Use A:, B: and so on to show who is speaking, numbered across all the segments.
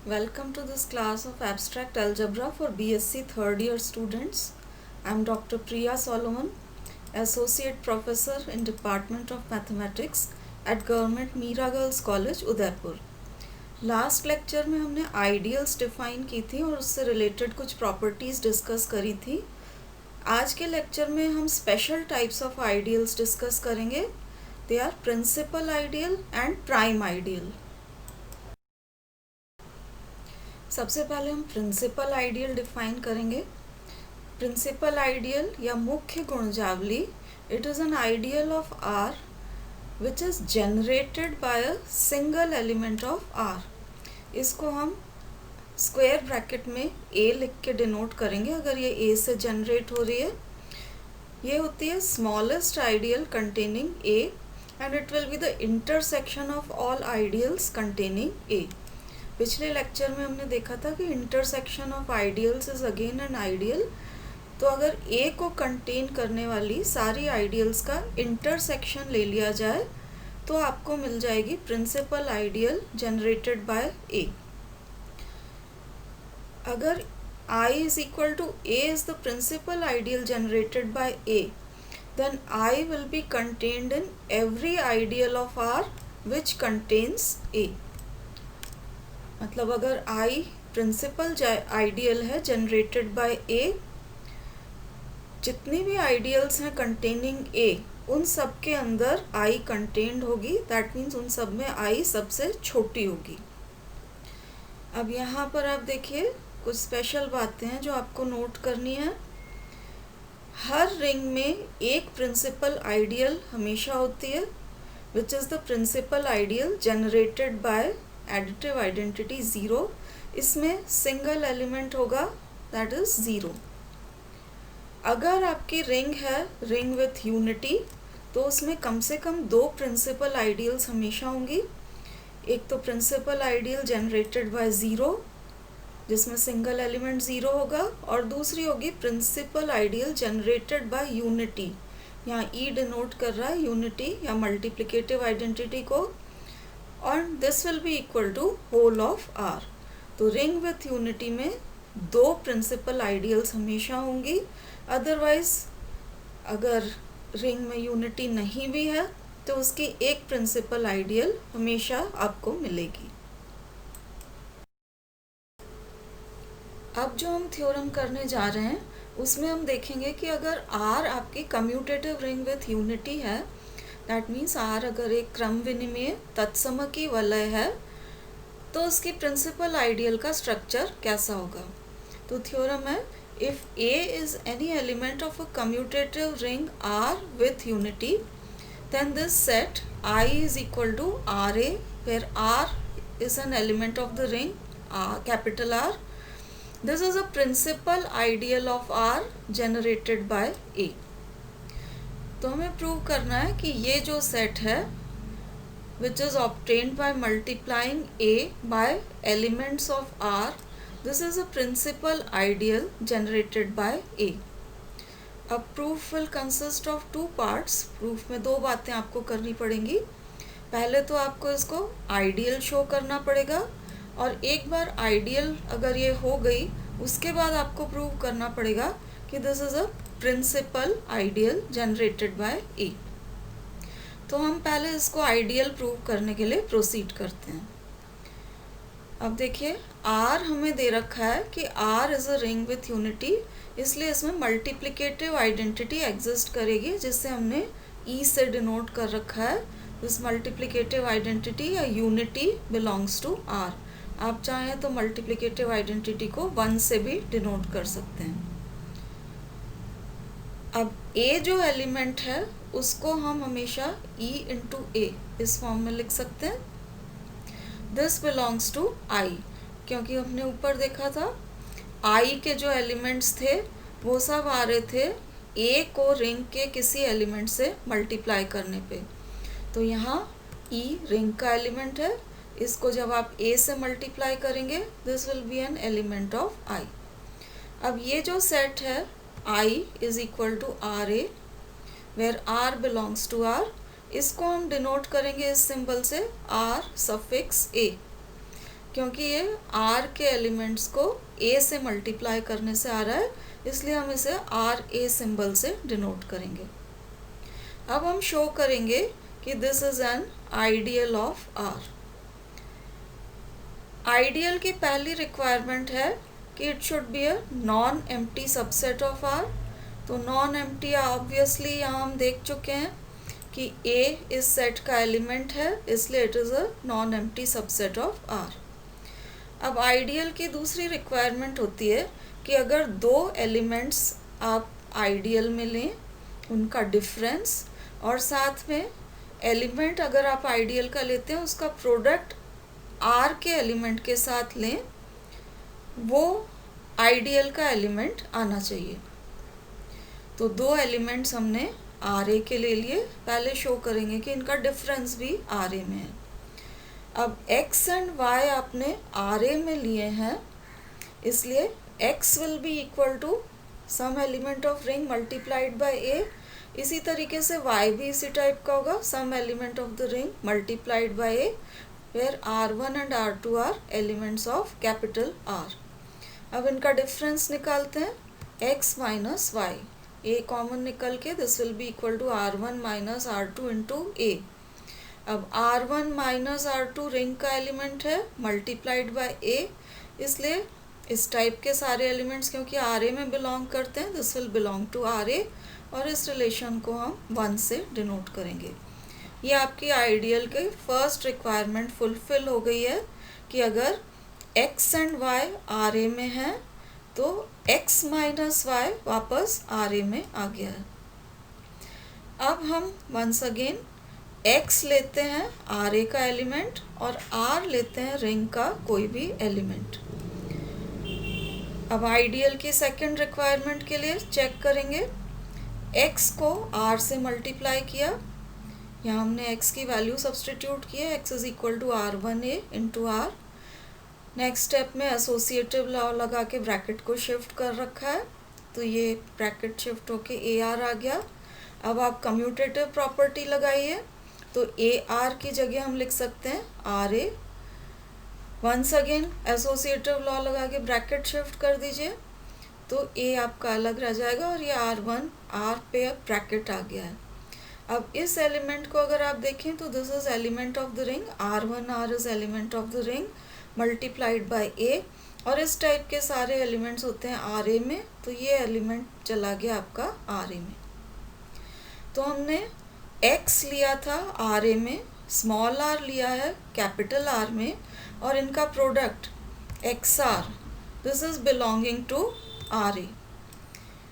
A: Welcome to this class of Abstract Algebra for BSc third year students. I am Dr. Priya Solomon, Associate Professor in Department of Mathematics at Government Mira Girls College, Udaipur. Last lecture में हमने ideals define की थी और उससे related कुछ properties discuss करी थी. आज के लेक्चर में हम special types of ideals discuss करेंगे. They are principal ideal and prime ideal. सबसे पहले हम प्रिंसिपल आइडियल डिफाइन करेंगे. प्रिंसिपल आइडियल या मुख्य गुणजावली, it is an ideal of R which is generated by a single element of R. इसको हम स्क्वायर ब्रैकेट में ए लिख के डिनोट करेंगे अगर ये ए से जनरेट हो रही है. ये होती है smallest ideal containing A and it will be the intersection of all ideals containing A. पिछले लेक्चर में हमने देखा था कि intersection of ideals is again an ideal. तो अगर ए को कंटेन करने वाली सारी आइडियल्स का इंटरसेक्शन ले लिया जाए तो आपको मिल जाएगी प्रिंसिपल आइडियल जनरेटेड बाय ए. अगर I is equal to A is the principal ideal generated by A, then I will be contained in every ideal of R which contains A. मतलब अगर I प्रिंसिपल आइडियल है generated by A, जितनी भी ideals हैं containing A, उन सब के अंदर I कंटेन्ड होगी. दैट मीन्स उन सब में I सबसे छोटी होगी. अब यहाँ पर आप देखिए कुछ स्पेशल बातें हैं जो आपको नोट करनी है. हर रिंग में एक प्रिंसिपल आइडियल हमेशा होती है which is the principal ideal generated by additive identity 0. इसमें सिंगल एलिमेंट होगा दैट इज 0. अगर आपकी रिंग है रिंग विथ यूनिटी तो उसमें कम से कम दो प्रिंसिपल आइडियल्स हमेशा होंगी. एक तो प्रिंसिपल आइडियल जनरेटेड बाय 0 जिसमें सिंगल एलिमेंट 0 होगा और दूसरी होगी principal ideal generated by unity. यहाँ ई डिनोट कर रहा है यूनिटी या मल्टीप्लिकेटिव आइडेंटिटी को. और this will be equal to whole of R. तो रिंग विथ यूनिटी में दो प्रिंसिपल आइडियल्स हमेशा होंगी. अदरवाइज अगर रिंग में यूनिटी नहीं भी है तो उसकी एक प्रिंसिपल आइडियल हमेशा आपको मिलेगी. अब जो हम थ्योरम करने जा रहे हैं उसमें हम देखेंगे कि अगर R आपकी कम्यूटेटिव रिंग विथ यूनिटी है, दैट मीन्स R अगर एक क्रम विनिमेय तत्समकी वलय है तो उसकी प्रिंसिपल आइडियल का स्ट्रक्चर कैसा होगा. तो थ्योरम है if A is any element of a commutative ring R with unity then this set I is equal to RA where R is an element of the ring capital R. This is a principal ideal of R generated by A. तो हमें prove करना है कि ये जो set है which is obtained by multiplying A by elements of R, this is a principal ideal generated by A. अब proof will consist of 2 parts. Proof में 2 बातें आपको करनी पड़ेंगी. पहले तो आपको इसको आइडियल शो करना पड़ेगा और एक बार आइडियल अगर ये हो गई उसके बाद आपको प्रूव करना पड़ेगा कि this is a principal ideal generated by A. तो हम पहले इसको आइडियल प्रूव करने के लिए प्रोसीड करते हैं. अब देखिए R हमें दे रखा है कि R is a ring with unity, इसलिए इसमें मल्टीप्लिकेटिव आइडेंटिटी एग्जिस्ट करेगी जिससे हमने E से डिनोट कर रखा है. दिस मल्टीप्लिकेटिव आइडेंटिटी या यूनिटी बिलोंग्स टू R. आप चाहें तो मल्टीप्लिकेटिव आइडेंटिटी को 1 से भी डिनोट कर सकते हैं. अब A जो एलिमेंट है उसको हम हमेशा E इंटू A इस फॉर्म में लिख सकते हैं. दिस बिलोंग्स टू I क्योंकि हमने ऊपर देखा था I के जो एलिमेंट्स थे वो सब आ रहे थे A को रिंग के किसी एलिमेंट से मल्टीप्लाई करने पे. तो यहाँ E रिंग का एलिमेंट है, इसको जब आप A से मल्टीप्लाई करेंगे this will be an element of I. अब ये जो सेट है I is equal to RA where R belongs to R, इसको हम डिनोट करेंगे इस सिंबल से R सफिक्स A. क्योंकि ये R के एलिमेंट्स को A से मल्टीप्लाई करने से आ रहा है, इसलिए हम इसे RA सिंबल से डिनोट करेंगे। अब हम शो करेंगे कि this is an ideal of R। Ideal की पहली रिक्वायरमेंट है कि it should be a non empty subset of R। तो नॉन एम्प्टी ऑब्वियसली यहाँ हम देख चुके हैं कि A इस सेट का एलिमेंट है, इसलिए it is a non empty subset of R। अब आइडियल की दूसरी रिक्वायरमेंट होती है कि अगर दो एलिमेंट्स आप आइडियल में लें, उनका डिफरेंस, और साथ में एलिमेंट अगर आप आइडियल का लेते हैं उसका प्रोडक्ट R के एलिमेंट के साथ लें, वो आइडियल का एलिमेंट आना चाहिए। तो दो एलिमेंट्स हमने RA के ले लिए, पहले शो करेंगे कि इनका डिफरेंस भी RA में है। अब X एंड Y आपने RA में लिए हैं, इसलिए X will be equal to some element of ring multiplied by A। इसी तरीके से Y भी इसी टाइप का होगा, some element of the ring multiplied by A, where R1 and R2 are elements of capital R। अब इनका difference निकालते हैं, X minus Y, A common निकल के this will be equal to R1 minus R2 into A। अब R1 minus R2 ring का element है multiplied by A, इसलिए इस टाइप के सारे एलिमेंट्स क्योंकि RA में बिलोंग करते हैं, this will belong to RA, और इस रिलेशन को हम 1 से डिनोट करेंगे। ये आपकी आइडियल की फर्स्ट रिक्वायरमेंट फुलफिल हो गई है कि अगर X एंड Y RA में है तो X माइनस वाई वापस RA में आ गया है। अब हम वंस अगेन X लेते हैं RA का एलिमेंट और R लेते हैं रिंग का कोई भी एलिमेंट। अब आइडियल की सेकंड रिक्वायरमेंट के लिए चेक करेंगे, X को R से मल्टीप्लाई किया, यहाँ हमने x की वैल्यू सब्सटीट्यूट की है, x is equal to R1A into R। Next step में एसोसिएटिव लॉ लगा के ब्रैकेट को शिफ्ट कर रखा है, तो ये ब्रैकेट शिफ्ट होके AR आ गया। अब आप कम्यूटेटिव प्रॉपर्टी लगाइए, तो AR की जगह हम लिख सकते हैं RA। Once again associative law लगा के ब्रैकेट शिफ्ट कर दीजिए, तो A आपका अलग रह जाएगा और ये R1 R पे अब ब्रैकेट आ गया है। अब इस एलिमेंट को अगर आप देखें तो this is element of the ring, R1 R is element of the ring multiplied by A, और इस टाइप के सारे एलिमेंट्स होते हैं RA में, तो ये एलिमेंट चला गया आपका RA में। तो हमने X लिया था RA में, स्मॉल r लिया है कैपिटल R में, और इनका product XR this is belonging to RA।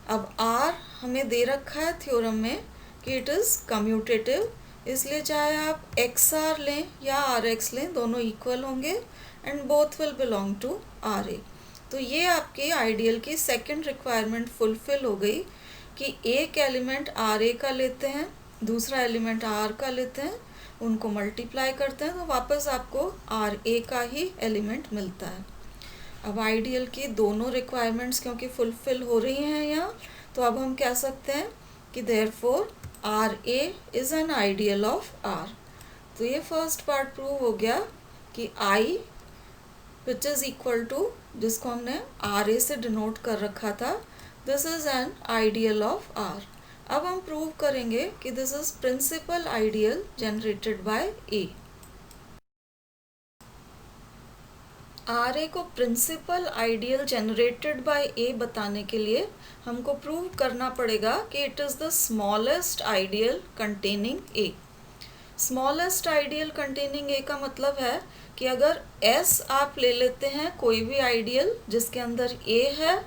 A: अब R हमें दे रखा है थ्योरम में कि इट इज़ कम्यूटेटिव, इसलिए चाहे आप XR लें या RX लें, दोनों इक्वल होंगे and both will belong to RA। तो ये आपके आइडियल की सेकंड रिक्वायरमेंट फुलफिल हो गई कि एक एलिमेंट RA का लेते हैं, दूसरा एलिमेंट R का लेते हैं, उनको मल्टीप्लाई करते हैं, तो वापस आपको RA का ही एलिमेंट मिलता है। अब आइडियल की दोनों रिक्वायरमेंट्स क्योंकि फुलफिल हो रही हैं यहाँ, तो अब हम कह सकते हैं कि therefore RA is an ideal of R। तो ये फर्स्ट पार्ट प्रूव हो गया कि I which is equal to, जिसको हमने RA से डिनोट कर रखा था, this is an ideal of R। अब हम प्रूव करेंगे कि this is principal ideal generated by A। RA को principal ideal generated by A बताने के लिए हमको प्रूव करना पड़ेगा कि it is the smallest ideal containing A। Smallest ideal containing A का मतलब है कि अगर S आप ले लेते हैं कोई भी आइडियल जिसके अंदर A है,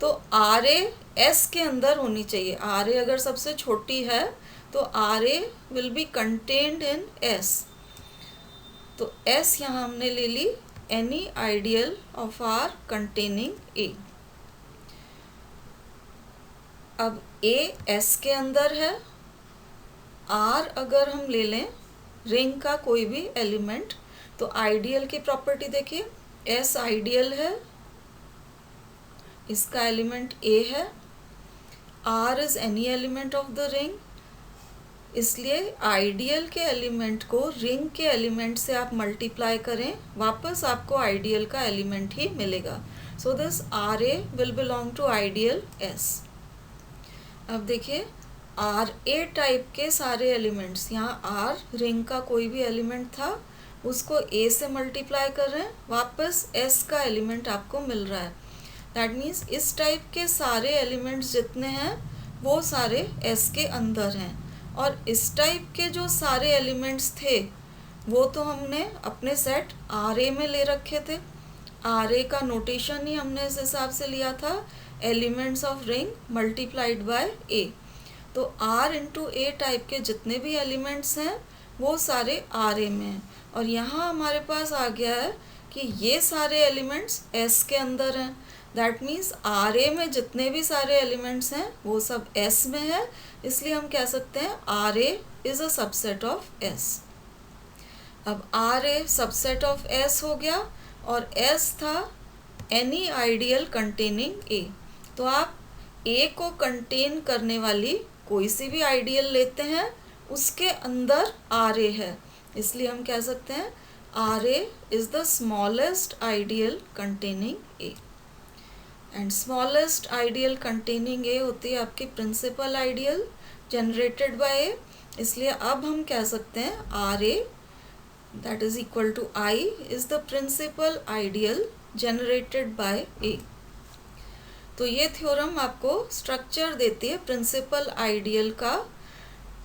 A: तो RA S के अंदर होनी चाहिए। RA अगर सबसे छोटी है तो RA will be contained in S। तो S यहाँ हमने ले ली any ideal of R containing A। अब A S के अंदर है, R अगर हम ले लें रिंग का कोई भी एलिमेंट, तो आइडियल की प्रॉपर्टी देखिए, S आइडियल है, इसका एलिमेंट A है, R is any element of the ring, इसलिए आइडियल के एलिमेंट को रिंग के एलिमेंट से आप मल्टीप्लाई करें, वापस आपको आइडियल का एलिमेंट ही मिलेगा. So this R A will belong to ideal S. अब देखिए आर ए टाइप के सारे एलिमेंट्स, यहाँ आर रिंग का कोई भी एलिमेंट था उसको ए से मल्टीप्लाई कर रहे हैं, वापस एस का एलिमेंट आपको मिल रहा है. दैट मीन्स इस टाइप के सारे एलिमेंट्स जितने हैं वो सारे एस के अंदर हैं, और इस टाइप के जो सारे एलिमेंट्स थे वो तो हमने अपने सेट आर ए में ले रखे थे. आर ए का नोटेशन ही हमने इस हिसाब से लिया था, elements of ring multiplied by A. तो आर इंटू ए टाइप के जितने भी एलिमेंट्स हैं वो सारे आर ए में हैं, और यहाँ हमारे पास आ गया है कि ये सारे एलिमेंट्स एस के अंदर हैं. दैट मीन्स आर ए में जितने भी सारे एलिमेंट्स हैं वो सब एस में है, इसलिए हम कह सकते हैं R A is a subset of S. अब R A subset of S हो गया, और एस था एनी आइडियल कंटेनिंग ए. तो आप ए को कंटेन करने वाली कोई सी भी आइडियल लेते हैं, उसके अंदर आर ए है, इसलिए हम कह सकते हैं R A is the smallest ideal containing A. And smallest ideal containing A होती है आपकी principal ideal generated by A, इसलिए अब हम कह सकते हैं R A that is equal to I is the principal ideal generated by A. तो ये थ्योरम आपको स्ट्रक्चर देती है प्रिंसिपल आइडियल का.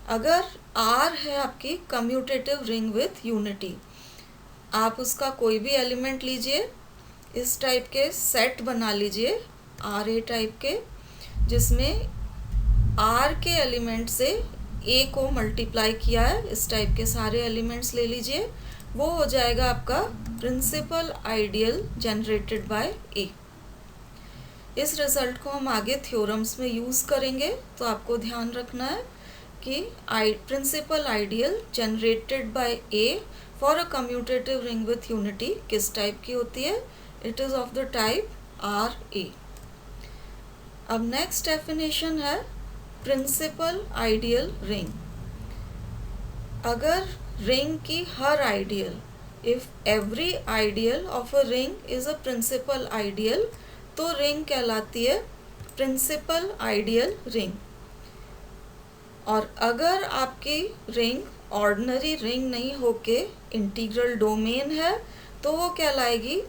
A: अगर आर है आपकी कम्यूटेटिव रिंग विथ यूनिटी, आप उसका कोई भी एलिमेंट लीजिए, इस टाइप के सेट बना लीजिए आर ए टाइप के, जिसमें आर के एलिमेंट से ए को मल्टीप्लाई किया है, इस टाइप के सारे एलिमेंट्स ले लीजिए, वो हो जाएगा आपका प्रिंसिपल आइडियल जनरेटेड बाय ए. इस रिजल्ट को हम आगे थ्योरम्स में यूज़ करेंगे, तो आपको ध्यान रखना है कि principal ideal generated by A for a commutative ring with unity किस टाइप की होती है. It is of the type R A. अब नेक्स्ट डेफिनेशन है प्रिंसिपल आइडियल रिंग. अगर रिंग की हर ideal, if every ideal of a ring is a principal ideal, तो रिंग कहलाती है प्रिंसिपल आइडियल रिंग. और अगर आपकी रिंग ऑर्डिनरी रिंग नहीं होके इंटीग्रल डोमेन है, तो वो कहलाएगी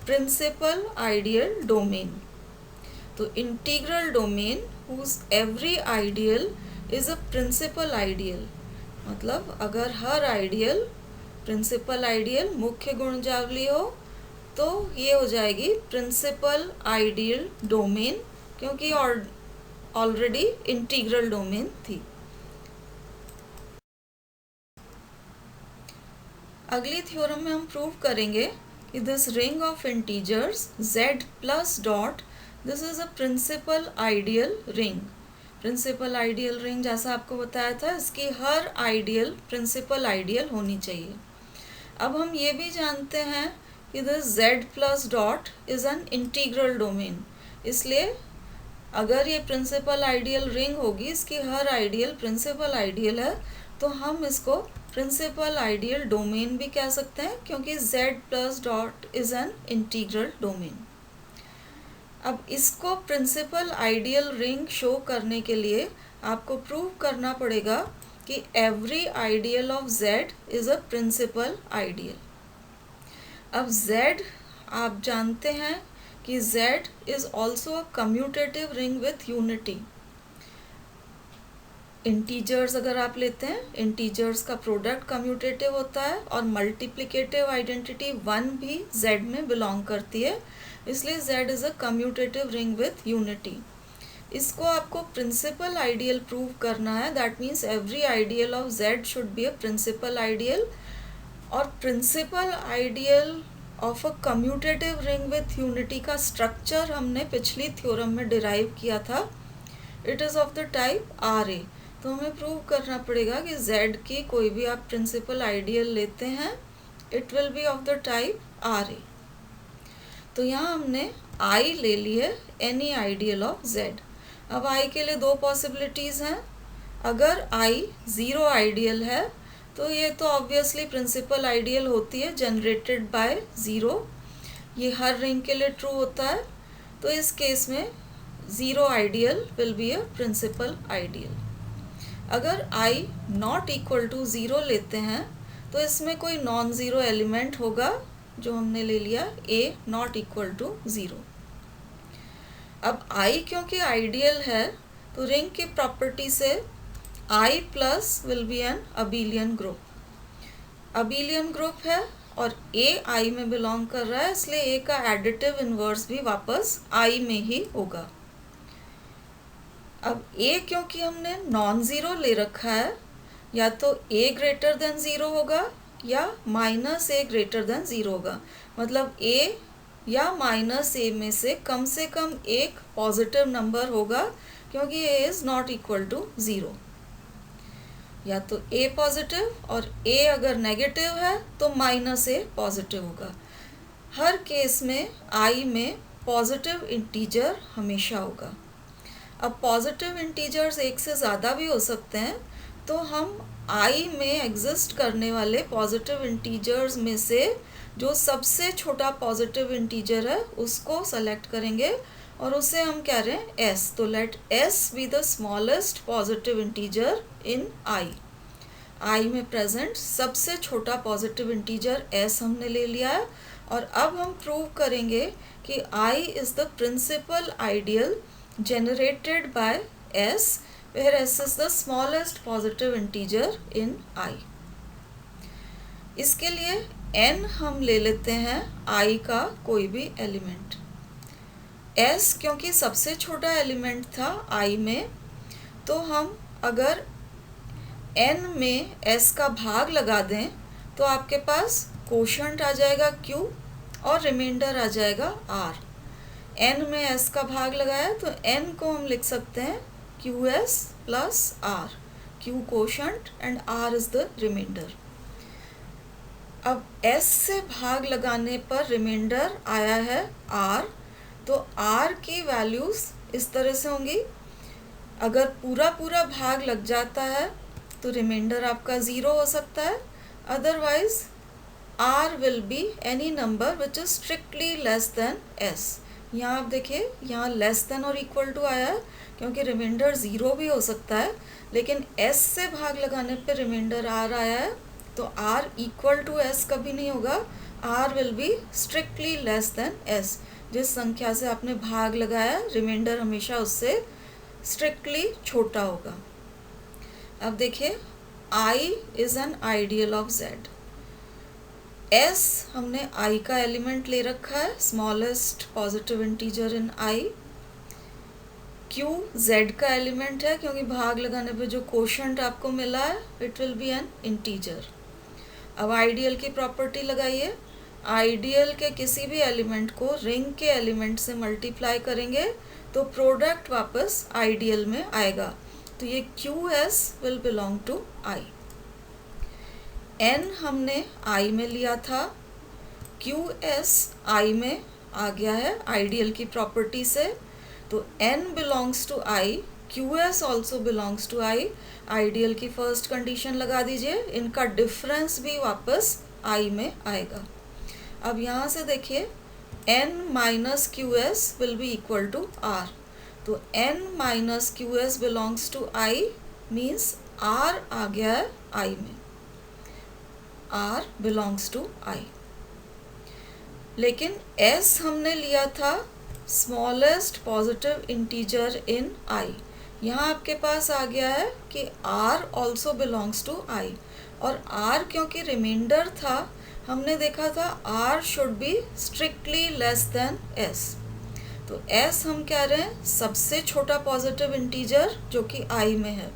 A: प्रिंसिपल आइडियल डोमेन. तो integral domain whose every ideal is a principal ideal, मतलब अगर हर आइडियल प्रिंसिपल आइडियल मुख्य गुणजावली हो तो ये हो जाएगी प्रिंसिपल आइडियल डोमेन, क्योंकि ऑलरेडी इंटीग्रल डोमेन थी. अगली थ्योरम में हम प्रूव करेंगे कि this ring of integers z plus dot, this is a principal ideal ring. Principal ideal ring जैसा आपको बताया था, इसकी हर आइडियल प्रिंसिपल आइडियल होनी चाहिए. अब हम ये भी जानते हैं कि this z plus dot is an integral domain, इसलिए अगर ये प्रिंसिपल आइडियल रिंग होगी, इसकी हर आइडियल प्रिंसिपल आइडियल है, तो हम इसको प्रिंसिपल आइडियल डोमेन भी कह सकते हैं, क्योंकि z plus dot is an integral domain. अब इसको प्रिंसिपल आइडियल रिंग शो करने के लिए आपको प्रूव करना पड़ेगा कि every ideal of z is a principal ideal. अब z आप जानते हैं कि z is also a commutative ring with unity. Integers अगर आप लेते हैं, इंटीजर्स का प्रोडक्ट कम्यूटेटिव होता है, और मल्टीप्लिकेटिव आइडेंटिटी 1 भी z में बिलोंग करती है, इसलिए z is a commutative ring with unity. इसको आपको प्रिंसिपल आइडियल प्रूव करना है. That means every ideal of z should be a principal ideal, और principal ideal of a commutative ring with unity का स्ट्रक्चर हमने पिछली थ्योरम में derive किया था. It is of the type R A. तो हमें प्रूव करना पड़ेगा कि z की कोई भी आप प्रिंसिपल आइडियल लेते हैं, it will be of the type R A. तो यहाँ हमने i ले ली है, एनी आइडियल ऑफ z. अब i के लिए दो पॉसिबिलिटीज़ हैं. अगर आई ज़ीरो आइडियल है तो ये तो ऑब्वियसली प्रिंसिपल आइडियल होती है जनरेटेड बाय ज़ीरो, ये हर रिंग के लिए ट्रू होता है। तो इस केस में zero ideal will be a principal ideal. अगर I not equal to zero लेते हैं तो इसमें कोई नॉन ज़ीरो एलिमेंट होगा, जो हमने ले लिया ए नॉट इक्वल टू ज़ीरो। अब आई क्योंकि आइडियल है तो रिंग की प्रॉपर्टी से I plus will be an abelian group. Abelian group है और ए आई में बिलोंग कर रहा है, इसलिए ए का एडिटिव इन्वर्स भी वापस आई में ही होगा। अब ए क्योंकि हमने नॉन ज़ीरो ले रखा है, या तो ए ग्रेटर देन ज़ीरो होगा या माइनस ए ग्रेटर देन ज़ीरो होगा। मतलब ए या माइनस ए में से कम एक पॉजिटिव नंबर होगा, क्योंकि A is not equal to zero. या तो ए पॉजिटिव, और ए अगर नेगेटिव है तो माइनस ए पॉजिटिव होगा। हर केस में आई में पॉजिटिव इंटीजर हमेशा होगा। अब पॉजिटिव इंटीजर्स एक से ज़्यादा भी हो सकते हैं, तो हम आई में एग्जिस्ट करने वाले पॉजिटिव इंटीजर्स में से जो सबसे छोटा पॉजिटिव इंटीजर है उसको सेलेक्ट करेंगे, और उसे हम कह रहे हैं एस। तो let S be the smallest positive integer in I. I में प्रेजेंट सबसे छोटा पॉजिटिव इंटीजर एस हमने ले लिया है, और अब हम प्रूव करेंगे कि I is the principal ideal generated by s, where s is the smallest positive integer in I. इसके लिए n हम ले लेते हैं I का कोई भी एलिमेंट। s क्योंकि सबसे छोटा एलिमेंट था I में, तो हम अगर n में s का भाग लगा दें तो आपके पास कोशंट आ जाएगा q और रिमाइंडर आ जाएगा r। n में s का भाग लगाया तो n को हम लिख सकते हैं qs plus r, q quotient and r is the remainder. अब s से भाग लगाने पर रिमाइंडर आया है r, तो r की वैल्यूज़ इस तरह से होंगी। अगर पूरा भाग लग जाता है तो रिमाइंडर आपका ज़ीरो हो सकता है, otherwise r will be any number which is strictly less than s। यहाँ आप देखिए, यहाँ लेस देन और इक्वल टू आया है क्योंकि रिमाइंडर ज़ीरो भी हो सकता है, लेकिन s से भाग लगाने पे रिमाइंडर r आया है, तो r इक्वल टू s कभी नहीं होगा, r will B strictly less than s। जिस संख्या से आपने भाग लगाया रिमाइंडर हमेशा उससे स्ट्रिक्टली छोटा होगा। अब देखिए, I is an ideal of z। s हमने i का एलिमेंट ले रखा है, smallest positive integer in i। q z का एलिमेंट है, क्योंकि भाग लगाने पे जो कोशंट आपको मिला है it will be N integer. अब आइडियल की प्रॉपर्टी लगाइए। आइडियल के किसी भी एलिमेंट को रिंग के एलिमेंट से मल्टीप्लाई करेंगे तो प्रोडक्ट वापस आइडियल में आएगा, तो ये qs will belong to i। n हमने i में लिया था, qs i में आ गया है आइडियल की प्रॉपर्टी से, तो n belongs to i, qs also belongs to i। Ideal की फर्स्ट कंडीशन लगा दीजिए, इनका डिफरेंस भी वापस i में आएगा। अब यहाँ से देखिए, n minus qs will be equal to r, तो n minus qs belongs to i means r आ गया है i में, r बिलोंग्स टू i। लेकिन s हमने लिया था smallest positive integer in i। यहाँ आपके पास आ गया है कि r also belongs to i, और r क्योंकि रिमाइंडर था, हमने देखा था r should be strictly less than s। तो s हम कह रहे हैं सबसे छोटा पॉजिटिव इंटीजर जो कि i में है।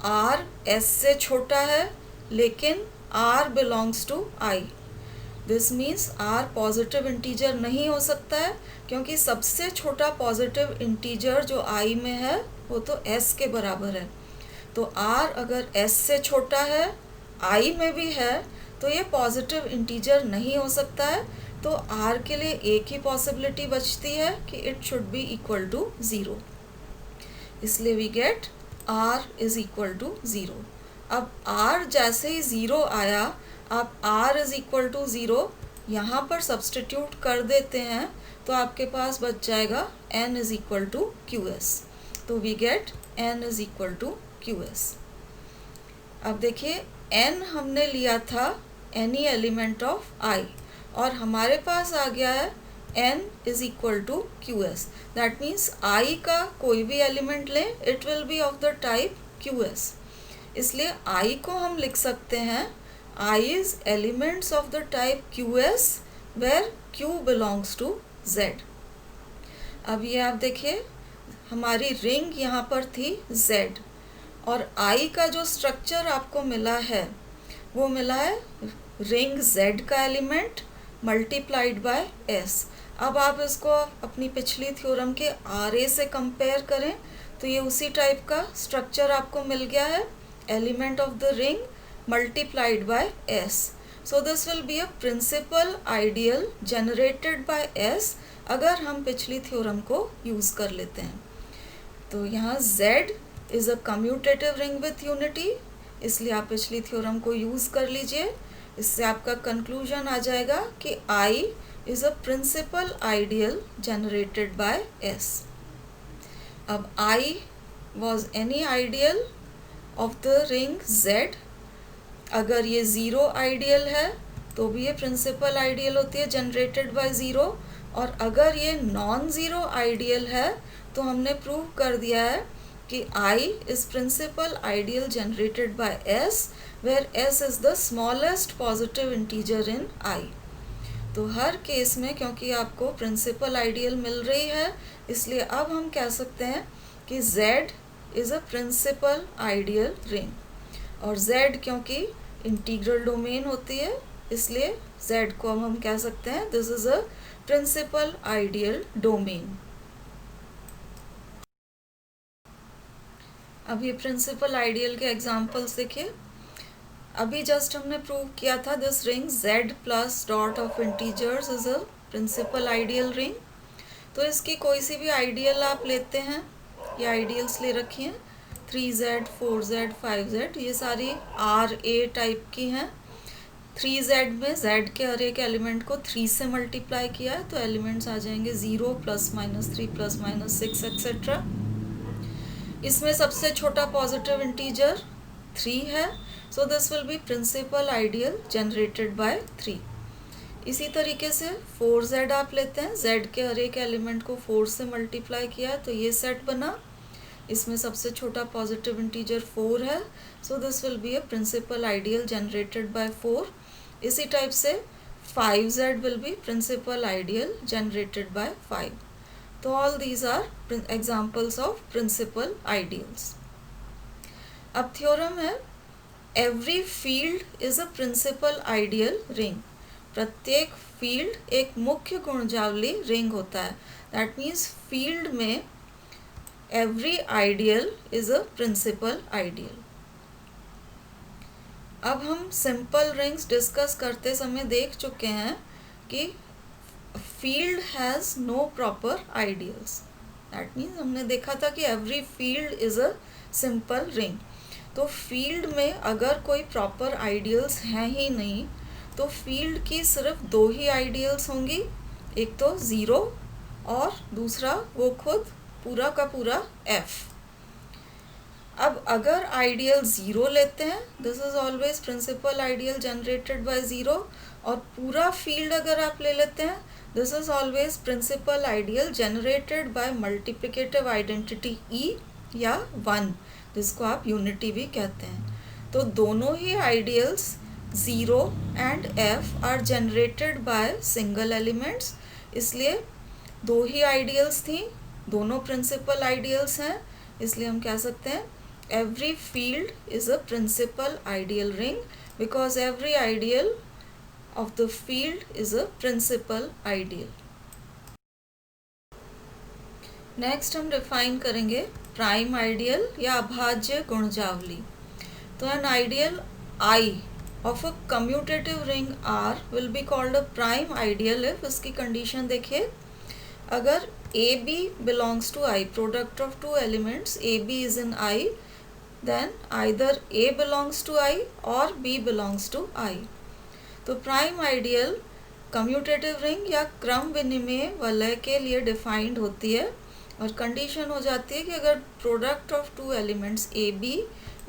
A: r s से छोटा है, लेकिन r belongs to i। This means r positive integer नहीं हो सकता है, क्योंकि सबसे छोटा पॉजिटिव इंटीजर जो i में है वो तो s के बराबर है। तो r अगर s से छोटा है, i में भी है, तो ये पॉजिटिव इंटीजर नहीं हो सकता है। तो r के लिए एक ही पॉसिबिलिटी बचती है कि it should be equal to zero. इसलिए we get R is equal to zero. अब R जैसे ही ज़ीरो आया, आप R is equal to zero यहाँ पर सब्सटीट्यूट कर देते हैं तो आपके पास बच जाएगा n is equal to Q S. तो we get n is equal to Q S. अब देखिए n हमने लिया था एनी एलिमेंट ऑफ i और हमारे पास आ गया है n is equal to Q S. That means i का कोई भी एलिमेंट लें, it will be of the type Q S. इसलिए i को हम लिख सकते हैं I is elements of the type QS where Q belongs to Z। अब ये आप देखिए हमारी रिंग यहाँ पर थी Z और I का जो स्ट्रक्चर आपको मिला है वो मिला है रिंग Z का एलिमेंट मल्टीप्लाइड बाय S। अब आप इसको अपनी पिछली थ्योरम के RA से कंपेयर करें तो ये उसी टाइप का स्ट्रक्चर आपको मिल गया है, element of the ring multiplied by S. So this will be a principal ideal generated by S अगर हम पिछली थ्योरम को यूज़ कर लेते हैं। तो यहाँ Z is a commutative ring with unity, इसलिए आप पिछली थ्योरम को यूज़ कर लीजिए। इससे आपका कंक्लूजन आ जाएगा कि I is a principal ideal generated by S। अब I was any ideal of the ring Z। अगर ये ज़ीरो आइडियल है तो भी ये प्रिंसिपल आइडियल होती है जनरेटेड बाय ज़ीरो, और अगर ये नॉन ज़ीरो आइडियल है तो हमने प्रूव कर दिया है कि I is principal ideal generated by S where S is the smallest positive integer in I। तो हर केस में क्योंकि आपको प्रिंसिपल आइडियल मिल रही है इसलिए अब हम कह सकते हैं कि Z is a principal ideal ring, और Z क्योंकि इंटीग्रल डोमेन होती है इसलिए Z को हम कह सकते हैं this is a principal ideal domain. अब ये प्रिंसिपल आइडियल के एग्जांपल्स देखिए। अभी जस्ट हमने प्रूव किया था this ring Z plus dot of integers is a principal ideal ring. तो इसकी कोई सी भी आइडियल आप लेते हैं, ये आइडियल्स ले रखी हैं 3Z 4Z 5Z, ये सारी RA टाइप की हैं। 3Z में Z के हर एक एलिमेंट को 3 से मल्टीप्लाई किया है तो एलिमेंट्स आ जाएंगे 0 +-3 +-6 एक्सेट्रा। इसमें सबसे छोटा पॉजिटिव इंटीजर 3 है, so this will be principal ideal generated by 3। इसी तरीके से 4Z आप लेते हैं, Z के हर एक एलिमेंट को 4 से मल्टीप्लाई किया है तो ये सेट बना, इसमें सबसे छोटा पॉजिटिव इंटीजर 4 है, so this will be a principal ideal generated by 4। इसी टाइप से 5Z will be principal ideal generated by 5। तो all these are examples of principal ideals. अब थ्योरम है every field is a principal ideal ring. प्रत्येक field एक मुख्य गुणजावली ring होता है, दैट मीन्स फील्ड में every ideal is a principal ideal। अब हम सिंपल रिंग्स डिस्कस करते समय देख चुके हैं कि field has no proper ideals. That means हमने देखा था कि every field is a simple ring. तो फील्ड में अगर कोई प्रॉपर आइडियल्स हैं ही नहीं तो फील्ड की सिर्फ 2 ही आइडियल्स होंगी, एक तो ज़ीरो और दूसरा वो खुद पूरा का पूरा F। अब अगर आइडियल 0 लेते हैं this is always principal ideal generated by 0, और पूरा फील्ड अगर आप ले लेते हैं this is always principal ideal generated by multiplicative identity E या 1, जिसको आप यूनिटी भी कहते हैं। तो दोनों ही ideals 0 and F are generated by single elements, इसलिए 2 ही आइडियल्स थी, दोनों प्रिंसिपल आइडियल्स हैं, इसलिए हम कह सकते हैं every field is a principal ideal ring because every ideal of the field is a principal ideal. Next हम डिफाइन करेंगे प्राइम आइडियल या अभाज्य गुणजावली। तो an ideal I of a commutative ring R will be called a prime ideal if, इसकी condition देखिए, अगर AB belongs to I, product of two elements AB is in I then either A belongs to I or B belongs to I. तो prime ideal commutative ring या क्रम विनिमय वलय के लिए डिफाइंड होती है और कंडीशन हो जाती है कि अगर product of two elements A B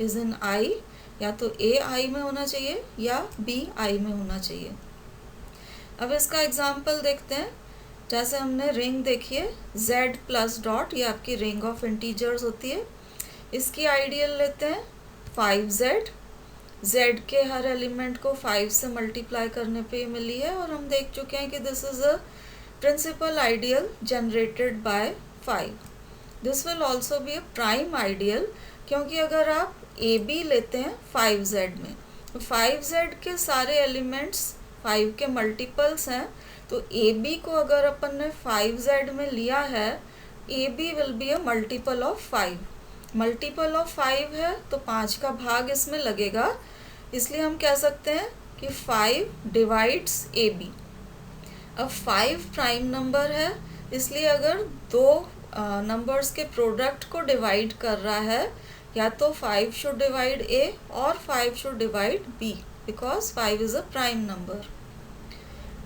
A: is in I, या तो ए आई में होना चाहिए या बी आई में होना चाहिए. अब इसका एग्जाम्पल देखते हैं. जैसे हमने रिंग देखी है z प्लस डॉट, ये आपकी रिंग ऑफ इंटीजर्स होती है. इसकी आइडियल लेते हैं 5z. z के हर एलिमेंट को 5 से मल्टीप्लाई करने पे मिली है और हम देख चुके हैं कि this is a principal ideal generated by 5. This will also be a prime ideal, क्योंकि अगर आप ए बी लेते हैं 5z में, तो 5z के सारे एलिमेंट्स 5 के मल्टीपल्स हैं. तो ए बी को अगर अपन ने 5z में लिया है, A B will be a multiple of 5. Multiple of 5 है तो 5 का भाग इसमें लगेगा, इसलिए हम कह सकते हैं कि 5 डिवाइड्स ए बी. अब 5 प्राइम नंबर है, इसलिए अगर दो नंबर्स के प्रोडक्ट को डिवाइड कर रहा है, या तो 5 शुड डिवाइड ए और 5 should divide B, because 5 is a prime number.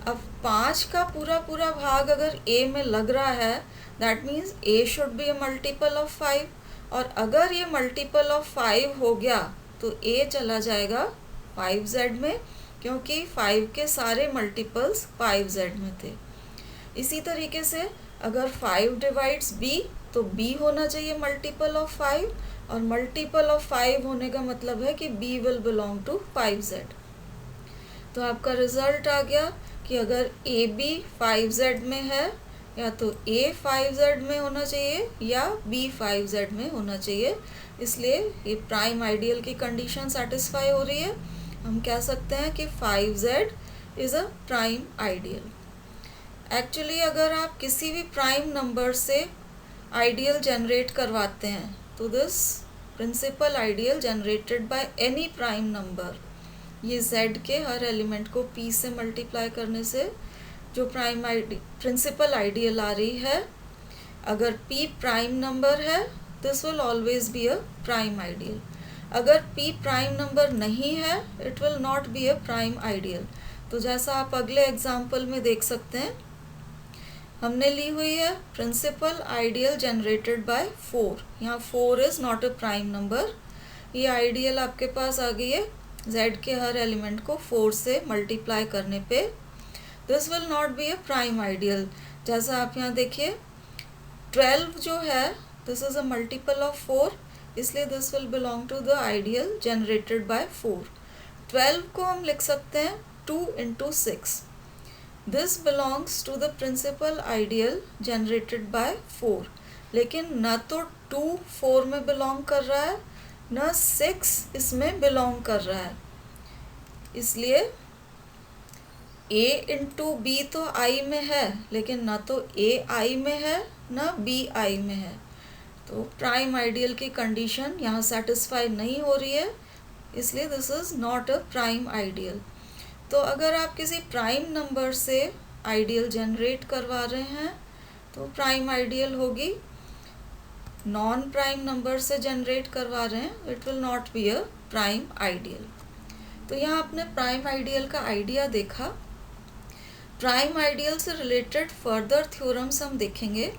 A: अब 5 का पूरा भाग अगर ए में लग रहा है, that means A should be a multiple of 5, और अगर ये मल्टीपल ऑफ 5 हो गया तो ए चला जाएगा 5z में, क्योंकि 5 के सारे मल्टीपल्स 5z में थे. इसी तरीके से अगर 5 डिवाइड्स b, तो b होना चाहिए मल्टीपल ऑफ 5, और मल्टीपल ऑफ 5 होने का मतलब है कि b will belong to 5z. तो आपका रिजल्ट आ गया कि अगर ए बी 5z में है, या तो a 5z में होना चाहिए या b 5z में होना चाहिए. इसलिए ये प्राइम आइडियल की कंडीशन सेटिस्फाई हो रही है. हम कह सकते हैं कि 5z is a prime ideal. Actually अगर आप किसी भी प्राइम नंबर से आइडियल जनरेट करवाते हैं, तो this principle ideal generated by any prime number, ये z के हर एलिमेंट को p से मल्टीप्लाई करने से जो प्रिंसिपल आइडियल आ रही है, अगर p प्राइम नंबर है, this will always be a prime ideal. अगर p प्राइम नंबर नहीं है, it will not be a prime ideal. तो जैसा आप अगले एग्जाम्पल में देख सकते हैं, हमने ली हुई है प्रिंसिपल आइडियल जनरेटेड बाय 4. यहाँ 4 is not a prime number. ये आइडियल आपके पास आ गई है z के हर एलिमेंट को 4 से मल्टीप्लाई करने पे. This will not be a prime ideal. जैसा आप यहाँ देखिए 12 जो है, this is a multiple of 4, इसलिए this will belong to the ideal generated by 4. 12 को हम लिख सकते हैं 2 into 6. This belongs to the principal ideal generated by 4. लेकिन न तो 2 4 में बिलोंग कर रहा है, न 6 इसमें बिलोंग कर रहा है. इसलिए a इंटू बी तो i में है, लेकिन न तो a i में है न b i में है. तो प्राइम आइडियल की कंडीशन यहाँ सेटिस्फाई नहीं हो रही है, इसलिए this is not a prime ideal. तो अगर आप किसी प्राइम नंबर से आइडियल जनरेट करवा रहे हैं, तो प्राइम आइडियल होगी. नॉन प्राइम नंबर से जनरेट करवा रहे हैं, it will not be a prime ideal. तो यहाँ आपने प्राइम आइडियल का आइडिया देखा. प्राइम आइडियल से रिलेटेड फर्दर थ्योरम्स हम देखेंगे,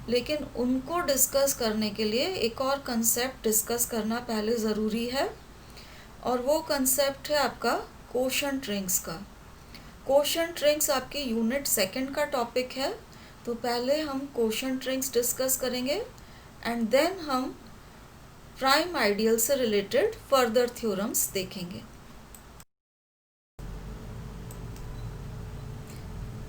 A: लेकिन उनको डिस्कस करने के लिए एक और कंसेप्ट डिस्कस करना पहले ज़रूरी है, और वो कंसेप्ट है आपका कोशेंट रिंग्स का. कोशेंट रिंग्स आपकी यूनिट 2 का टॉपिक है. तो पहले हम कोशेंट रिंग्स डिस्कस करेंगे, एंड देन हम प्राइम आइडियल से रिलेटेड फर्दर थ्योरम्स देखेंगे.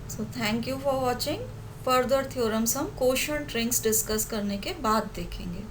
A: So thank you for watching. Further theorems हम कोशेंट रिंग्स डिस्कस करने के बाद देखेंगे.